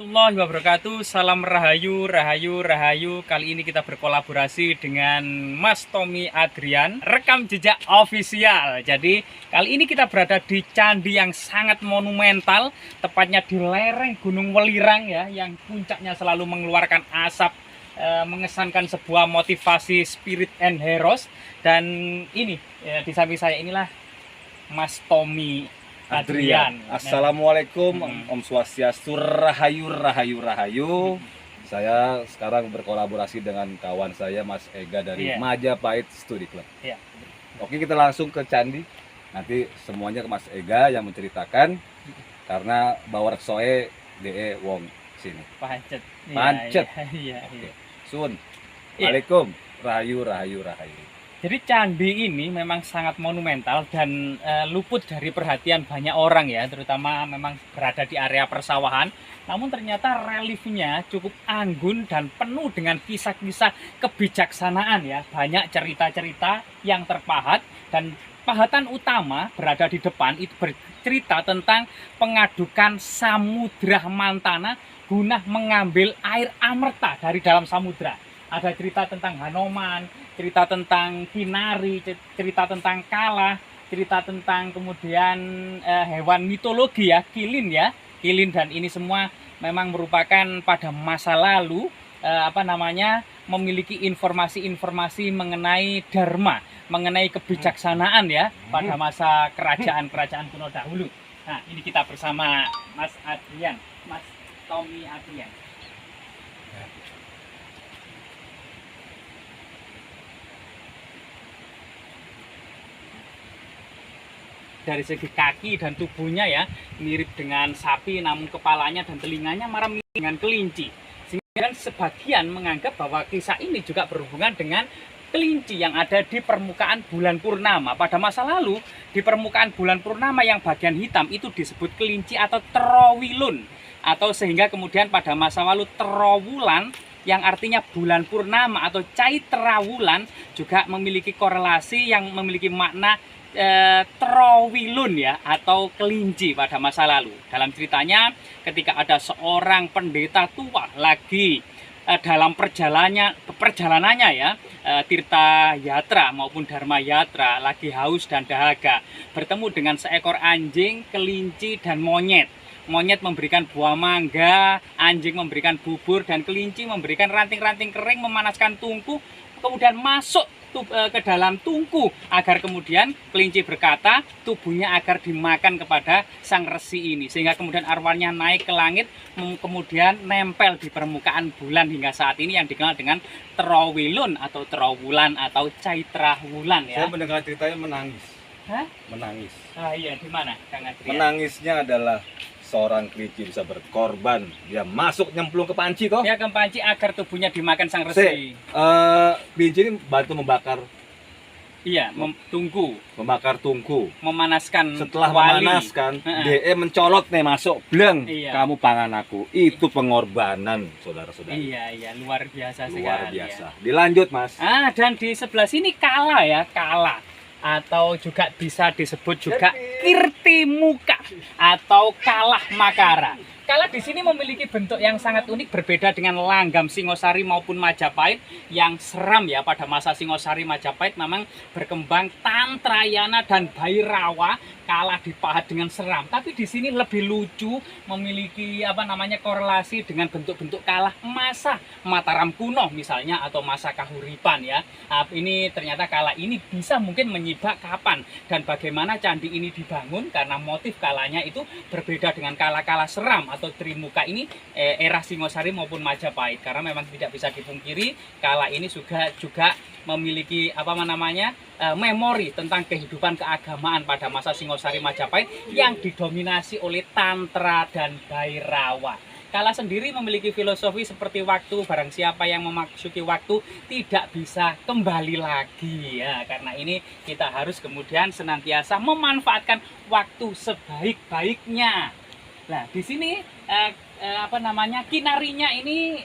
warahmatullahi wabarakatuh. Salam rahayu, rahayu, rahayu. Kali ini kita berkolaborasi dengan Mas Tommy Adrian, rekam jejak official. Jadi kali ini kita berada di candi yang sangat monumental, tepatnya di lereng Gunung Welirang ya, yang puncaknya selalu mengeluarkan asap, mengesankan sebuah motivasi spirit and heroes. Dan ini di samping saya inilah Mas Tommy Adrian. Assalamualaikum, Om Swastiastu, rahayu, rahayu, rahayu. Saya sekarang berkolaborasi dengan kawan saya Mas Ega dari Majapahit Studi Club. Oke, kita langsung ke candi. Nanti semuanya ke Mas Ega yang menceritakan, karena bawa reksoe de wong sini. Pancet. Oke. Sun. Waalaikum, rahayu, rahayu, rahayu. Jadi candi ini memang sangat monumental dan luput dari perhatian banyak orang ya, terutama memang berada di area persawahan. Namun ternyata reliefnya cukup anggun dan penuh dengan kisah-kisah kebijaksanaan ya. Banyak cerita-cerita yang terpahat, dan pahatan utama berada di depan itu bercerita tentang pengadukan Samudra Mantana guna mengambil air amerta dari dalam samudra. Ada cerita tentang Hanoman, cerita tentang Kinari, cerita tentang Kala, cerita tentang kemudian hewan mitologi ya, Kilin ya, Kilin. Dan ini semua memang merupakan pada masa lalu memiliki informasi-informasi mengenai dharma, mengenai kebijaksanaan ya pada masa kerajaan-kerajaan kuno dahulu. Nah, ini kita bersama Mas Adrian, Mas Tommy Adrian. Dari segi kaki dan tubuhnya ya mirip dengan sapi, namun kepalanya dan telinganya malah mirip dengan kelinci. Sehingga sebagian menganggap bahwa kisah ini juga berhubungan dengan kelinci yang ada di permukaan bulan purnama. Pada masa lalu di permukaan bulan purnama yang bagian hitam itu disebut kelinci atau Trowilun, atau sehingga kemudian pada masa lalu Trowulan yang artinya bulan purnama atau Caitrawulan juga memiliki korelasi yang memiliki makna Trowilun ya, atau kelinci pada masa lalu. Dalam ceritanya ketika ada seorang pendeta tua lagi dalam perjalanannya ya, Tirta Yatra maupun Dharma Yatra, lagi haus dan dahaga, bertemu dengan seekor anjing, kelinci dan monyet. Monyet memberikan buah mangga, anjing memberikan bubur, dan kelinci memberikan ranting-ranting kering memanaskan tungku, kemudian masuk ke dalam tungku agar kemudian kelinci berkata tubuhnya agar dimakan kepada sang resi ini, sehingga kemudian arwahnya naik ke langit, kemudian nempel di permukaan bulan hingga saat ini yang dikenal dengan Trowilun atau Trowulan atau Caitrawulan ya. Saya mendengar ceritanya menangis. Hah? Menangis. Ah iya, di mana Kang Adrian? Menangisnya adalah seorang kelinci bisa berkorban, dia masuk nyemplung ke panci toh? Ya, ke panci agar tubuhnya dimakan sang resi. Kelinci ini bantu membakar. Iya, tungku. Membakar tungku. Memanaskan. Setelah memanaskan, DE mencolot nih masuk, bleng. Iya. Kamu pangan aku. Itu pengorbanan, saudara-saudara. Iya, luar biasa sekali. Luar biasa. Ya. Dilanjut, Mas. Dan di sebelah sini Kala ya, Kala. Atau juga bisa disebut juga Kirtimuka atau Kalah Makara. Kala di sini memiliki bentuk yang sangat unik, berbeda dengan langgam Singosari maupun Majapahit yang seram ya. Pada masa Singosari Majapahit memang berkembang Tantrayana dan Bhairawa. Kala dipahat dengan seram, tapi di sini lebih lucu, memiliki korelasi dengan bentuk-bentuk Kala masa Mataram kuno misalnya, atau masa Kahuripan ya. Ini ternyata Kala ini bisa mungkin menyibak kapan dan bagaimana candi ini dibangun, karena motif Kalanya itu berbeda dengan Kala-kala seram atau Trimuka ini era Singosari maupun Majapahit, karena memang tidak bisa dipungkiri Kala ini juga memiliki memori tentang kehidupan keagamaan pada masa Singosari Majapahit yang didominasi oleh Tantra dan Bhairawa. Kala sendiri memiliki filosofi seperti waktu, barang siapa yang memasuki waktu tidak bisa kembali lagi ya. Karena ini kita harus kemudian senantiasa memanfaatkan waktu sebaik-baiknya. Nah, di sini kinarinya ini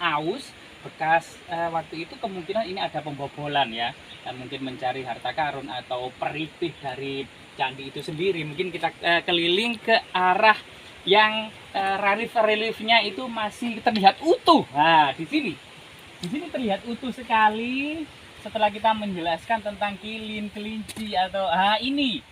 aus bekas waktu itu kemungkinan ini ada pembobolan ya, mungkin mencari harta karun atau peripih dari candi itu sendiri. Mungkin kita keliling ke arah yang relief-reliefnya itu masih terlihat utuh. Nah, di sini terlihat utuh sekali setelah kita menjelaskan tentang kilin, kelinci atau ini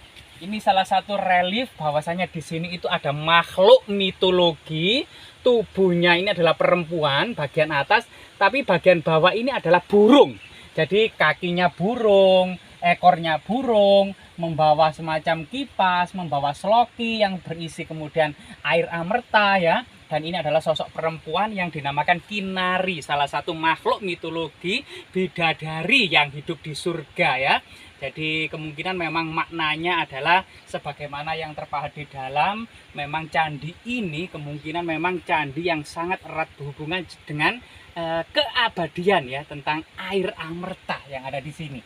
salah satu relief bahwasanya di sini itu ada makhluk mitologi. Tubuhnya ini adalah perempuan bagian atas, tapi bagian bawah ini adalah burung. Jadi kakinya burung, ekornya burung, membawa semacam kipas, membawa seloki yang berisi kemudian air amerta ya. Dan ini adalah sosok perempuan yang dinamakan Kinari, salah satu makhluk mitologi bidadari yang hidup di surga ya. Jadi kemungkinan memang maknanya adalah sebagaimana yang terpahat di dalam, memang candi ini kemungkinan memang candi yang sangat erat berhubungan dengan keabadian ya, tentang air amerta yang ada di sini.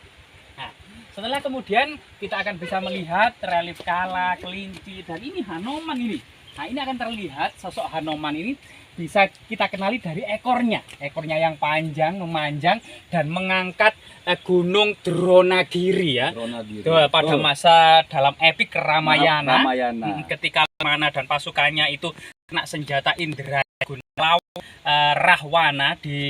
Nah, setelah kemudian kita akan bisa melihat relief kala, kelinci, dan ini Hanoman ini. Nah, ini akan terlihat sosok Hanoman ini bisa kita kenali dari ekornya. Ekornya yang panjang, memanjang, dan mengangkat gunung Dronagiri ya. Dronagiri. Pada masa dalam epik Ramayana. Ramayana. Ketika Ramana dan pasukannya itu kena senjata Indra Rahwana di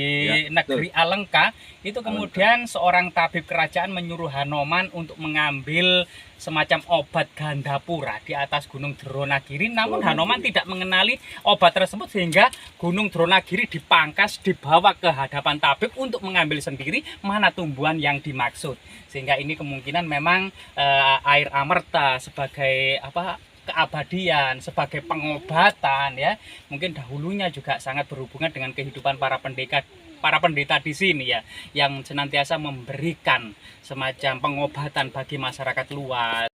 negeri Alengka, itu kemudian seorang tabib kerajaan menyuruh Hanoman untuk mengambil semacam obat Gandapura di atas gunung Dronagiri. Namun Hanoman tidak mengenali obat tersebut sehingga gunung Dronagiri dipangkas, dibawa ke hadapan tabib untuk mengambil sendiri mana tumbuhan yang dimaksud. Sehingga ini kemungkinan memang air amerta sebagai keabadian, sebagai pengobatan ya. Mungkin dahulunya juga sangat berhubungan dengan kehidupan para pendeta di sini ya, yang senantiasa memberikan semacam pengobatan bagi masyarakat luas.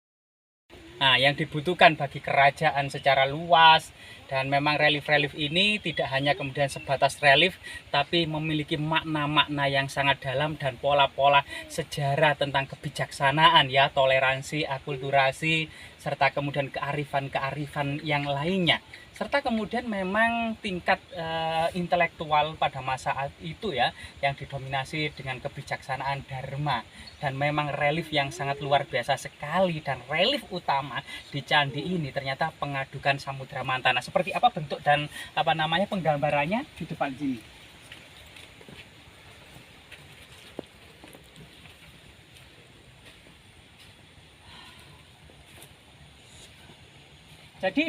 Nah, yang dibutuhkan bagi kerajaan secara luas. Dan memang relief-relief ini tidak hanya kemudian sebatas relief, tapi memiliki makna-makna yang sangat dalam dan pola-pola sejarah tentang kebijaksanaan ya, toleransi, akulturasi, serta kemudian kearifan-kearifan yang lainnya. Serta kemudian memang tingkat intelektual pada masa itu ya, yang didominasi dengan kebijaksanaan dharma. Dan memang relief yang sangat luar biasa sekali, dan relief utama di candi ini ternyata pengadukan Samudra Mantana. Seperti apa bentuk dan penggambarannya di depan sini. Jadi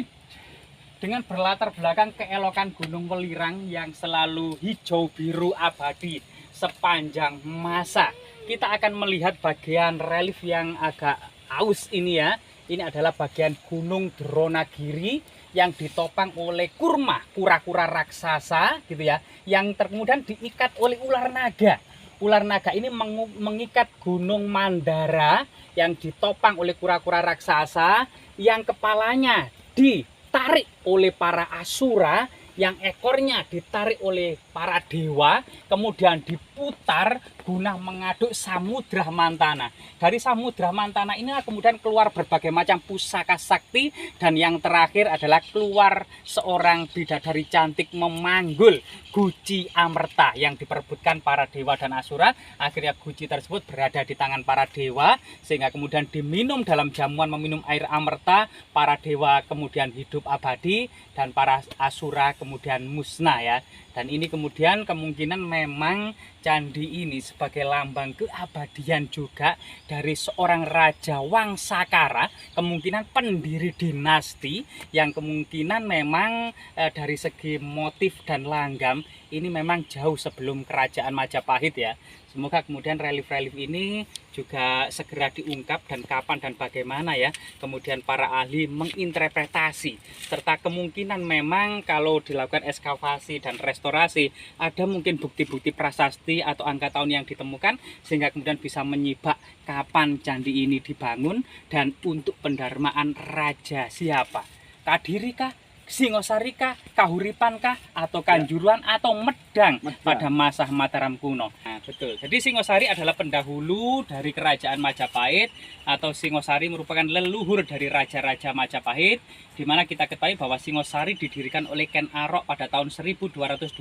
dengan berlatar belakang keelokan Gunung Welirang yang selalu hijau biru abadi sepanjang masa, kita akan melihat bagian relief yang agak aus ini ya. Ini adalah bagian Gunung Dronagiri yang ditopang oleh kura-kura raksasa gitu ya, yang kemudian diikat oleh ular naga. Ular naga ini mengikat Gunung Mandara yang ditopang oleh kura-kura raksasa, yang kepalanya ditarik oleh para asura, yang ekornya ditarik oleh para dewa, kemudian diputar guna mengaduk Samudra Mantana. Dari Samudra Mantana ini kemudian keluar berbagai macam pusaka sakti, dan yang terakhir adalah keluar seorang bidadari cantik memanggul guci amerta yang diperebutkan para dewa dan asura. Akhirnya guci tersebut berada di tangan para dewa, sehingga kemudian diminum dalam jamuan meminum air amerta. Para dewa kemudian hidup abadi dan para asura kemudian musnah ya. Dan ini kemudian kemungkinan memang candi ini sebagai lambang keabadian juga dari seorang raja Wangsakara, kemungkinan pendiri dinasti yang kemungkinan memang dari segi motif dan langgam ini memang jauh sebelum kerajaan Majapahit ya. Semoga kemudian relief-relief ini juga segera diungkap dan kapan dan bagaimana ya kemudian para ahli menginterpretasi, serta kemungkinan memang kalau dilakukan ekskavasi dan restorasi ada mungkin bukti-bukti prasasti atau angka tahun yang ditemukan, sehingga kemudian bisa menyibak kapan candi ini dibangun dan untuk pendarmaan raja siapa, Kadiri kah, Singosari kah, Kahuripan kah, atau Kanjuruhan atau Medang pada masa Mataram kuno. Nah, betul. Jadi Singosari adalah pendahulu dari kerajaan Majapahit, atau Singosari merupakan leluhur dari raja-raja Majapahit, di mana kita ketahui bahwa Singosari didirikan oleh Ken Arok pada tahun 1222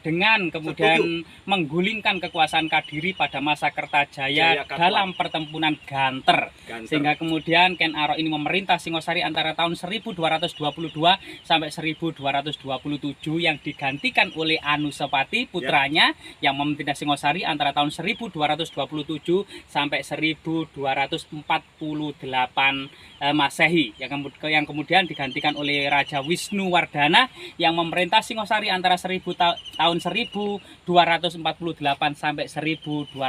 dengan kemudian menggulingkan kekuasaan Kadiri pada masa Kertajaya dalam pertempuran Ganter. Sehingga kemudian Ken Arok ini memerintah Singosari antara tahun 1222 sampai 1227 yang digantikan oleh Anusapati putranya yang memimpin Singosari antara tahun 1227 sampai 1248 Masehi yang kemudian digantikan oleh Raja Wisnuwardana yang memerintah Singosari antara tahun 1248 sampai 1268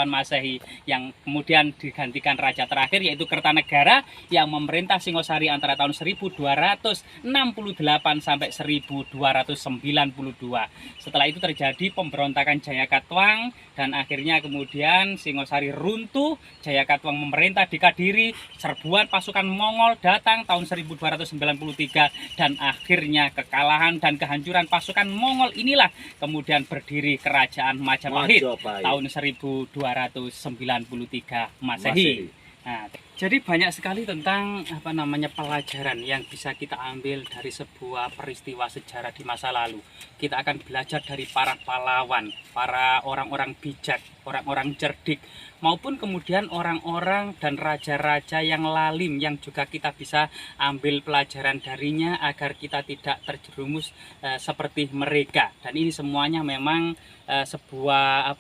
Masehi yang kemudian digantikan raja terakhir yaitu Kertanegara yang memerintah Singosari antara tahun 1268 sampai 1292. Setelah itu terjadi pemberontakan Jayakatwang dan akhirnya kemudian Singosari runtuh, Jayakatwang memerintah di Kadiri, serbuan pasukan Mongol datang tahun 1293 dan akhirnya kekalahan dan kehancuran pasukan Mongol inilah kemudian berdiri Kerajaan Majapahit tahun 1293 Masehi. Nah, jadi banyak sekali tentang pelajaran yang bisa kita ambil dari sebuah peristiwa sejarah di masa lalu. Kita akan belajar dari para pahlawan, para orang-orang bijak, orang-orang cerdik, maupun kemudian orang-orang dan raja-raja yang lalim yang juga kita bisa ambil pelajaran darinya agar kita tidak terjerumus seperti mereka. Dan ini semuanya memang sebuah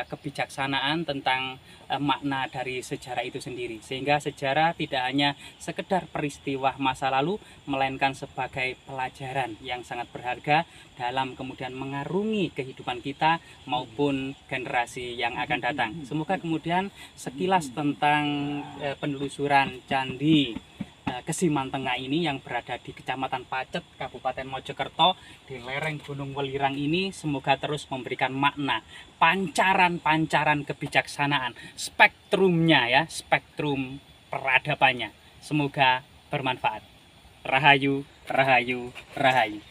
kebijaksanaan tentang makna dari sejarah itu sendiri, sehingga sejarah tidak hanya sekedar peristiwa masa lalu melainkan sebagai pelajaran yang sangat berharga dalam kemudian mengarungi kehidupan kita maupun generasi yang akan datang. Semoga kemudian sekilas tentang penelusuran Candi Kesiman Tengah ini yang berada di Kecamatan Pacet, Kabupaten Mojokerto, di lereng Gunung Welirang ini semoga terus memberikan makna, pancaran-pancaran kebijaksanaan, spektrumnya spektrum peradabannya. Semoga bermanfaat. Rahayu, rahayu, rahayu.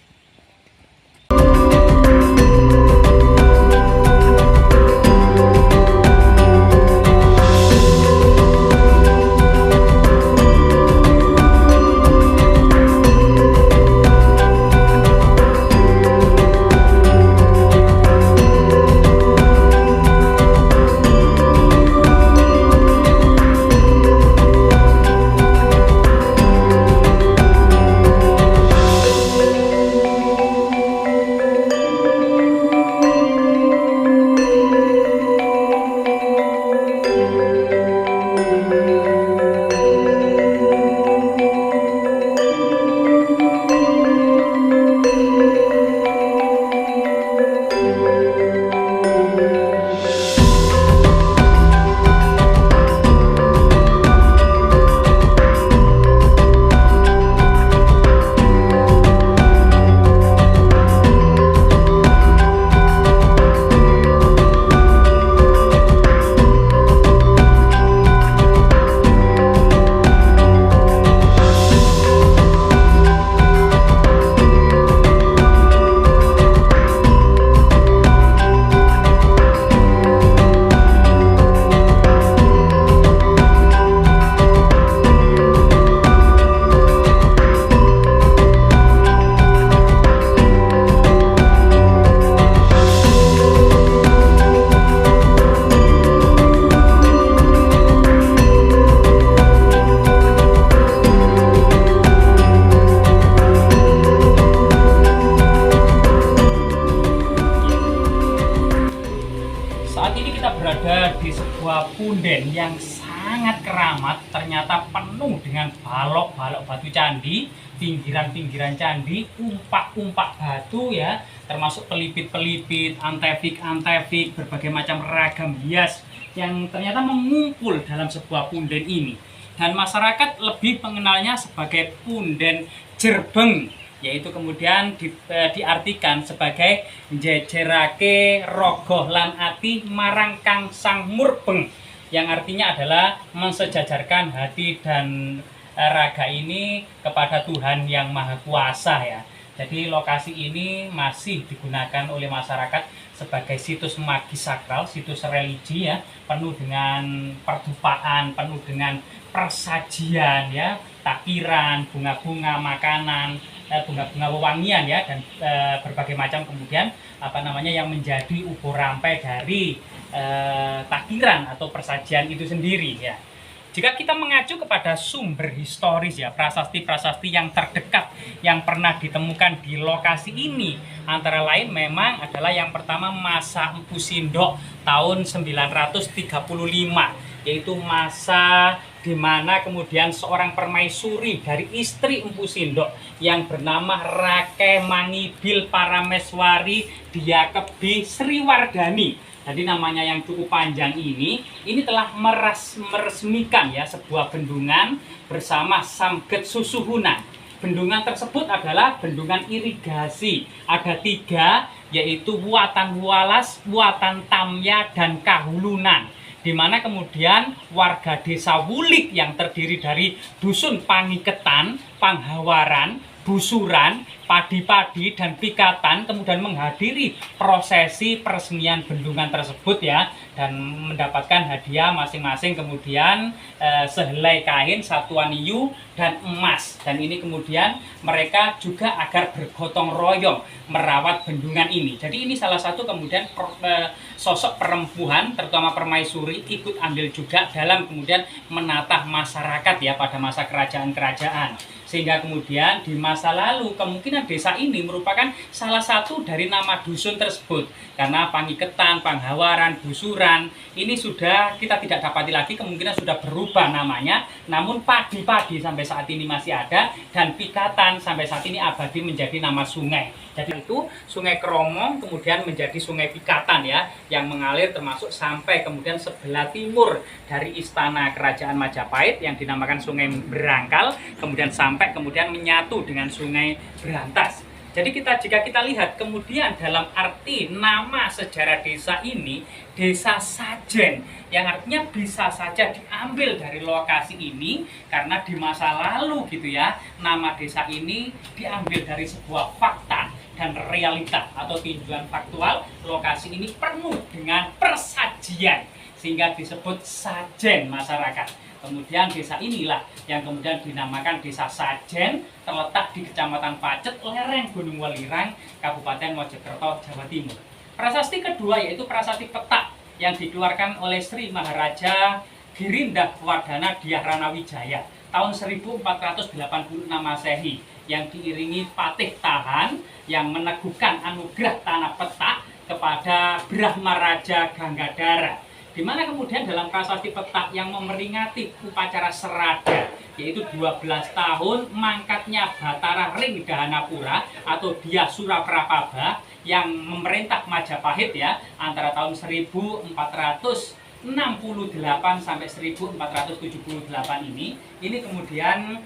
punden yang sangat keramat, ternyata penuh dengan balok-balok batu candi, pinggiran-pinggiran candi, umpak-umpak batu ya, termasuk pelipit-pelipit, antefik-antefik, berbagai macam ragam hias yang ternyata mengumpul dalam sebuah punden ini. Dan masyarakat lebih mengenalnya sebagai punden Jerbeng, yaitu kemudian diartikan sebagai njejerake rogoh lan ati marang kang sang murbeng, yang artinya adalah mensejajarkan hati dan raga ini kepada Tuhan yang Maha Kuasa ya. Jadi lokasi ini masih digunakan oleh masyarakat sebagai situs magis sakral, situs religi ya, penuh dengan perdupaan, penuh dengan persajian ya, takiran, bunga-bunga, makanan, bunga-bunga wewangian ya, dan berbagai macam kemudian yang menjadi ubur rampai dari takiran atau persajian itu sendiri ya. Jika kita mengacu kepada sumber historis ya, prasasti-prasasti yang terdekat yang pernah ditemukan di lokasi ini, antara lain memang adalah yang pertama masa Empu Sindok tahun 935, yaitu masa di mana kemudian seorang permaisuri dari istri Empu Sindok yang bernama Rake Mangibil Parameswari Diakebi Sriwardani. Jadi namanya yang cukup panjang ini telah meresmikan ya sebuah bendungan bersama Samget Susuhunan. Bendungan tersebut adalah bendungan irigasi. Ada 3, yaitu Watan Walas, Watan Tamya, dan Kahulunan. Di mana kemudian warga desa Wulik yang terdiri dari dusun Pangiketan, Panghawaran, Busuran, Padi-Padi, dan Pikatan kemudian menghadiri prosesi peresmian bendungan tersebut ya, dan mendapatkan hadiah masing-masing kemudian sehelai kain, satuan hiu, dan emas. Dan ini kemudian mereka juga agar bergotong royong merawat bendungan ini. Jadi ini salah satu kemudian sosok perempuan terutama permaisuri ikut andil juga dalam kemudian menatah masyarakat ya pada masa kerajaan-kerajaan. Sehingga kemudian di masa lalu kemungkinan desa ini merupakan salah satu dari nama dusun tersebut. Karena Pangiketan, Panghawaran, Busuran ini sudah kita tidak dapati lagi, kemungkinan sudah berubah namanya. Namun Padi-Padi sampai saat ini masih ada, dan Pikatan sampai saat ini abadi menjadi nama sungai. Jadi itu Sungai Kromong kemudian menjadi Sungai Pikatan ya, yang mengalir termasuk sampai kemudian sebelah timur dari istana kerajaan Majapahit yang dinamakan Sungai Berangkal, kemudian sampai kemudian menyatu dengan Sungai Berantas. Jadi jika kita lihat kemudian dalam arti nama sejarah desa ini, Desa Sajen, yang artinya bisa saja diambil dari lokasi ini karena di masa lalu gitu ya, nama desa ini diambil dari sebuah fakta dan realita atau tinjauan faktual. Lokasi ini penuh dengan persajian sehingga disebut sajen masyarakat. Kemudian desa inilah yang kemudian dinamakan Desa Sajen, terletak di Kecamatan Pacet, lereng Gunung Welirang, Kabupaten Mojokerto, Jawa Timur. Prasasti kedua yaitu prasasti Petak yang dikeluarkan oleh Sri Maharaja Girindah Wardana Dhyarana Wijaya tahun 1486 Masehi, yang diiringi Patih Tahan yang meneguhkan anugerah tanah petak kepada Brahma Raja Ganggadara. Di mana kemudian dalam prasasti Petak yang memperingati upacara serada, yaitu 12 tahun mangkatnya Batara Ring Dahanapura atau Dyah Suraprabha yang memerintah Majapahit ya antara tahun 1468 sampai 1478 ini kemudian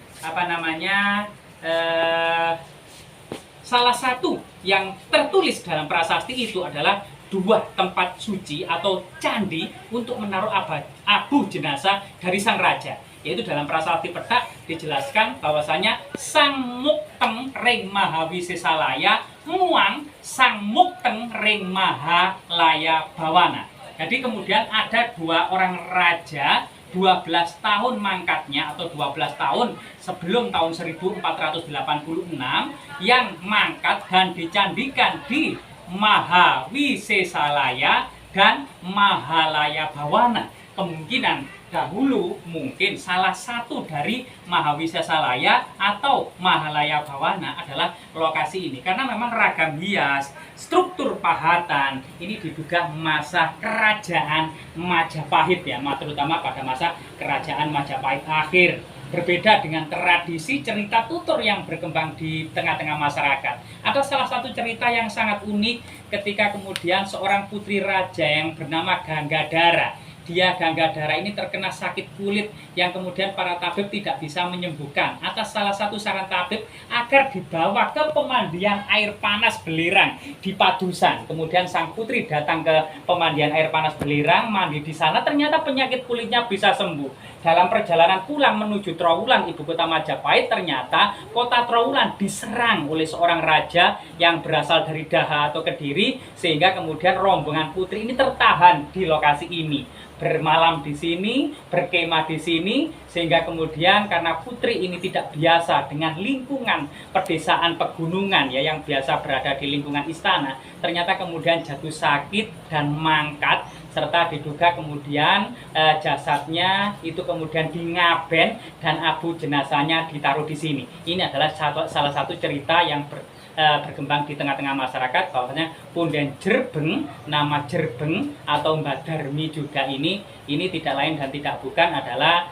salah satu yang tertulis dalam prasasti itu adalah 2 tempat suci atau candi untuk menaruh abu jenazah dari sang raja. Yaitu dalam prasasti Petak dijelaskan bahwasanya Sang Mukteng Ring Mahawisesalaya muang Sang Mukteng Ring Mahalaya Bawana. Jadi kemudian ada 2 orang raja 12 tahun mangkatnya atau 12 tahun sebelum tahun 1486 yang mangkat dan dicandikan di Mahawisesalaya dan Mahalaya Bawana. Kemungkinan dahulu mungkin salah satu dari Mahawisesalaya atau Mahalaya Bawana adalah lokasi ini, karena memang ragam hias, struktur pahatan ini diduga masa kerajaan Majapahit ya, terutama pada masa kerajaan Majapahit akhir. Berbeda dengan tradisi cerita tutur yang berkembang di tengah-tengah masyarakat. Ada salah satu cerita yang sangat unik ketika kemudian seorang putri raja yang bernama Ganggadara. Ganggadara ini terkena sakit kulit yang kemudian para tabib tidak bisa menyembuhkan. Atas salah satu saran tabib agar dibawa ke pemandian air panas Belirang di Padusan. Kemudian sang putri datang ke pemandian air panas Belirang, mandi di sana, ternyata penyakit kulitnya bisa sembuh. Dalam perjalanan pulang menuju Trowulan, ibu kota Majapahit, ternyata kota Trowulan diserang oleh seorang raja yang berasal dari Daha atau Kediri, sehingga kemudian rombongan putri ini tertahan di lokasi ini. Bermalam di sini, berkemah di sini, Sehingga kemudian karena putri ini tidak biasa dengan lingkungan pedesaan pegunungan ya, yang biasa berada di lingkungan istana, ternyata kemudian jatuh sakit dan mangkat, serta diduga kemudian jasadnya itu kemudian dingaben dan abu jenazahnya ditaruh di sini. Ini adalah salah satu cerita yang berkembang di tengah-tengah masyarakat, bahwasanya Punden Jerbeng, nama Jerbeng atau Mbak Darmi juga ini tidak lain dan tidak bukan adalah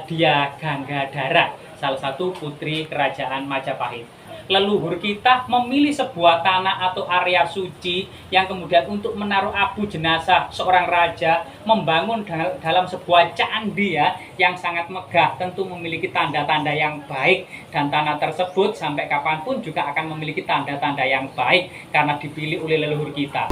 Dia Ganggadara, salah satu putri kerajaan Majapahit. Leluhur kita memilih sebuah tanah atau area suci yang kemudian untuk menaruh abu jenazah seorang raja, membangun dalam sebuah candi ya, yang sangat megah, tentu memiliki tanda-tanda yang baik, dan tanah tersebut sampai kapanpun juga akan memiliki tanda-tanda yang baik karena dipilih oleh leluhur kita.